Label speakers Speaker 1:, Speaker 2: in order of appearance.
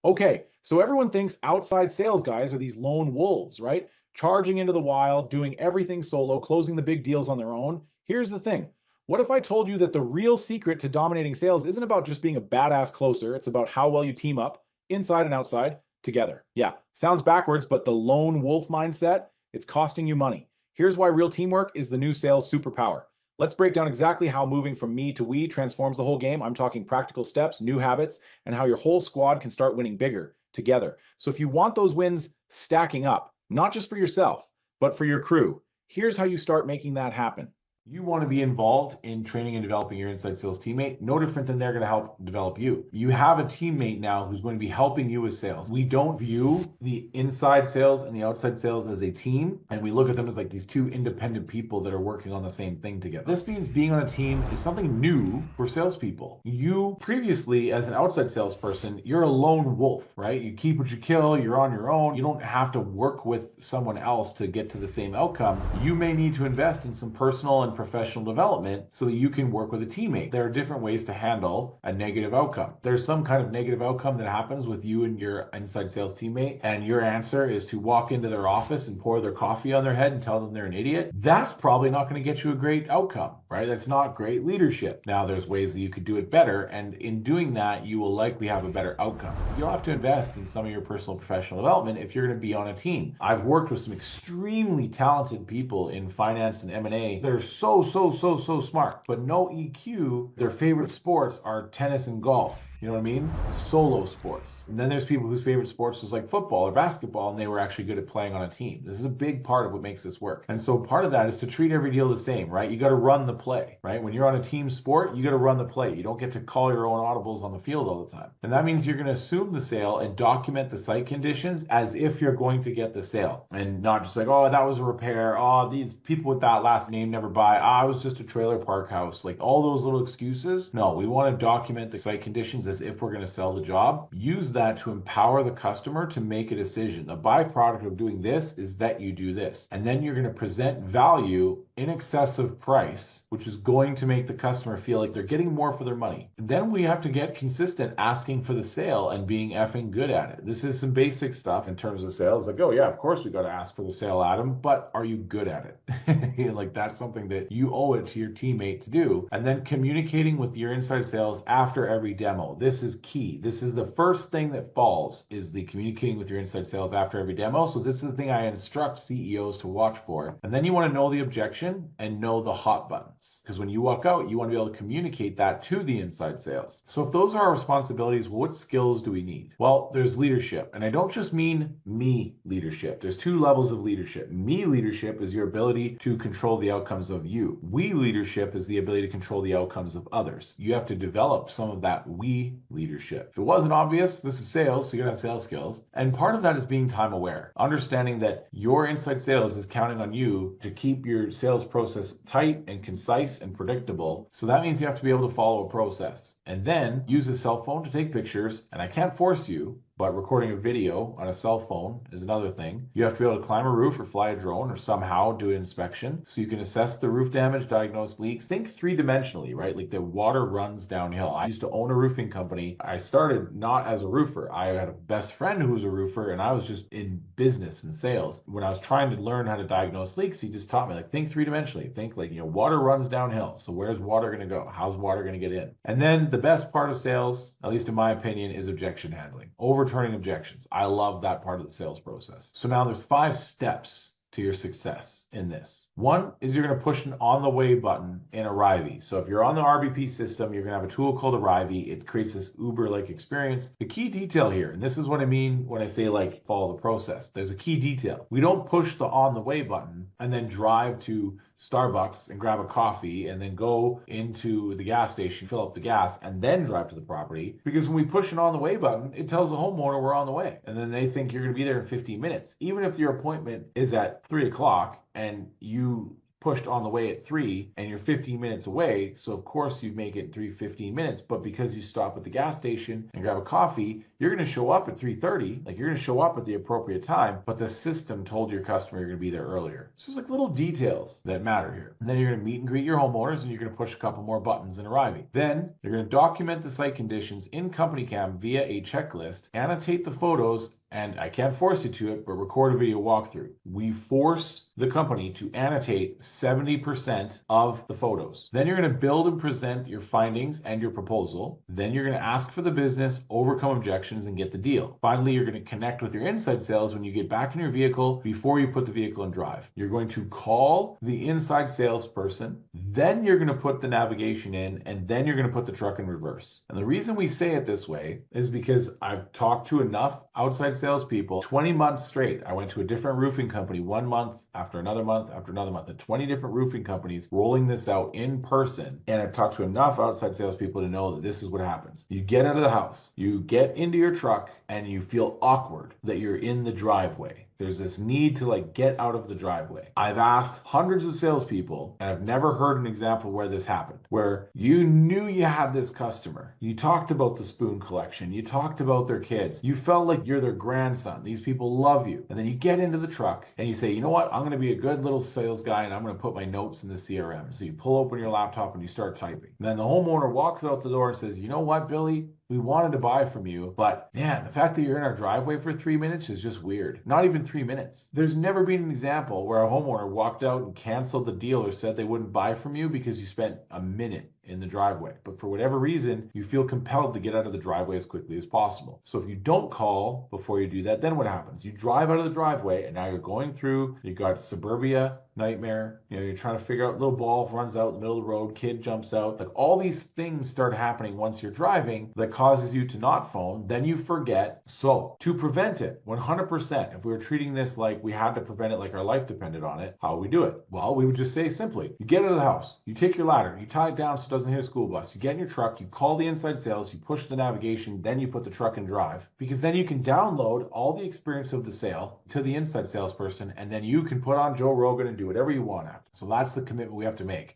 Speaker 1: Okay, so everyone thinks outside sales guys are these lone wolves, right? Charging into the wild, doing everything solo, closing the big deals on their own. Here's the thing. What if I told you that the real secret to dominating sales isn't about just being a badass closer, it's about how well you team up, inside and outside, together. Yeah, sounds backwards, but the lone wolf mindset, it's costing you money. Here's why real teamwork is the new sales superpower. Let's break down exactly how moving from me to we transforms the whole game. I'm talking practical steps, new habits, and how your whole squad can start winning bigger together. So if you want those wins stacking up, not just for yourself, but for your crew, here's how you start making that happen.
Speaker 2: You want to be involved in training and developing your inside sales teammate, no different than they're going to help develop you. You have a teammate now who's going to be helping you with sales. We don't view the inside sales and the outside sales as a team, and we look at them as like these two independent people that are working on the same thing together. This means being on a team is something new for salespeople. You previously, as an outside salesperson, you're a lone wolf, right? You keep what you kill, you're on your own. You don't have to work with someone else to get to the same outcome. You may need to invest in some personal and professional development so that you can work with a teammate. There are different ways to handle a negative outcome. There's some kind of negative outcome that happens with you and your inside sales teammate, and your answer is to walk into their office and pour their coffee on their head and tell them they're an idiot. That's probably not going to get you a great outcome, right? That's not great leadership. Now, there's ways that you could do it better, and in doing that, you will likely have a better outcome. You'll have to invest in some of your personal and professional development if you're going to be on a team. I've worked with some extremely talented people in finance and M&A that are so smart, but no EQ. Their favorite sports are tennis and golf. You know what I mean? Solo sports. And then there's people whose favorite sports was like football or basketball, and they were actually good at playing on a team. This is a big part of what makes this work. And so part of that is to treat every deal the same, right? You got to run the play, right? When you're on a team sport, you got to run the play. You don't get to call your own audibles on the field all the time. And that means you're going to assume the sale and document the site conditions as if you're going to get the sale, and not just like, oh, that was a repair. Oh, these people with that last name never buy. I was just a trailer park house. Like all those little excuses. No, we want to document the site conditions as if we're going to sell the job. Use that to empower the customer to make a decision. The byproduct of doing this is that you do this. And then you're going to present value in excess of price, which is going to make the customer feel like they're getting more for their money. Then we have to get consistent asking for the sale and being effing good at it. This is some basic stuff in terms of sales. Like, oh yeah, of course we got to ask for the sale, Adam, but are you good at it? Like that's something that you owe it to your teammate to do. And then communicating with your inside sales after every demo. This is key. This is the first thing that falls, is the communicating with your inside sales after every demo. So this is the thing I instruct CEOs to watch for. And then you want to know the objection and know the hot buttons. Because when you walk out, you want to be able to communicate that to the inside sales. So if those are our responsibilities, what skills do we need? Well, there's leadership. And I don't just mean me leadership. There's two levels of leadership. Me leadership is your ability to control the outcomes of you. We leadership is the ability to control the outcomes of others. You have to develop some of that we leadership. If it wasn't obvious, this is sales, so you gotta have sales skills. And part of that is being time aware. Understanding that your inside sales is counting on you to keep your sales process tight and concise and predictable. So that means you have to be able to follow a process. And then use a cell phone to take pictures. And I can't force you, but recording a video on a cell phone is another thing. You have to be able to climb a roof or fly a drone or somehow do an inspection so you can assess the roof damage, diagnose leaks. Think three-dimensionally, right? Like the water runs downhill. I used to own a roofing company. I started not as a roofer. I had a best friend who was a roofer, and I was just in business and sales. When I was trying to learn how to diagnose leaks, he just taught me, like, think three-dimensionally. Think like, water runs downhill. So where's water going to go? How's water going to get in? And then the best part of sales, at least in my opinion, is objection handling. Overturning objections. I love that part of the sales process. So now there's 5 steps to your success in this. One is you're going to push an on the way button in Arrive. So if you're on the RBP system, you're going to have a tool called Arrive. It creates this Uber-like experience. The key detail here, and this is what I mean when I say like follow the process, there's a key detail. We don't push the on the way button and then drive to Starbucks and grab a coffee and then go into the gas station, fill up the gas, and then drive to the property. Because when we push an on the way button, it tells the homeowner we're on the way. And then they think you're going to be there in 15 minutes. Even if your appointment is at 3 o'clock and you pushed on the way at 3 and you're 15 minutes away. So of course you make it 3:15 minutes, but because you stop at the gas station and grab a coffee, you're going to show up at 3:30. Like you're going to show up at the appropriate time, but the system told your customer you're going to be there earlier. So it's like little details that matter here. And then you're going to meet and greet your homeowners and you're going to push a couple more buttons in arriving. Then you're going to document the site conditions in Company Cam via a checklist, annotate the photos, and I can't force you to it, but record a video walkthrough. We force the company to annotate 70% of the photos. Then you're going to build and present your findings and your proposal. Then you're going to ask for the business, overcome objections, and get the deal. Finally, you're going to connect with your inside sales when you get back in your vehicle before you put the vehicle in drive. You're going to call the inside salesperson. Then you're going to put the navigation in, and then you're going to put the truck in reverse. And the reason we say it this way is because I've talked to enough outside salespeople 20 months straight. I went to a different roofing company 1 month after another month after another month, and 20 different roofing companies rolling this out in person. And I've talked to enough outside salespeople to know that this is what happens. You get out of the house, you get into your truck, and you feel awkward that you're in the driveway. There's this need to get out of the driveway. I've asked hundreds of salespeople, and I've never heard an example where this happened, where you knew you had this customer. You talked about the spoon collection. You talked about their kids. You felt like you're their grandson. These people love you. And then you get into the truck and you say, you know what? I'm going to be a good little sales guy and I'm going to put my notes in the CRM. So you pull open your laptop and you start typing. And then the homeowner walks out the door and says, you know what, Billy? We wanted to buy from you, but man, the fact that you're in our driveway for 3 minutes is just weird. Not even 3 minutes. There's never been an example where a homeowner walked out and canceled the deal or said they wouldn't buy from you because you spent a minute in the driveway. But for whatever reason, you feel compelled to get out of the driveway as quickly as possible. So if you don't call before you do that, then what happens? You drive out of the driveway and now you're going through, you got suburbia nightmare, you're trying to figure out, little ball runs out in the middle of the road, kid jumps out. Like all these things start happening once you're driving that causes you to not phone, then you forget. So to prevent it 100%, if we were treating this like we had to prevent it like our life depended on it, how would we do it? Well, we would just say simply, you get out of the house, you take your ladder, you tie it down so it doesn't hit a school bus, you get in your truck, you call the inside sales, you push the navigation, then you put the truck in drive, because then you can download all the experience of the sale to the inside salesperson, and then you can put on Joe Rogan and do whatever you want after. So that's the commitment we have to make.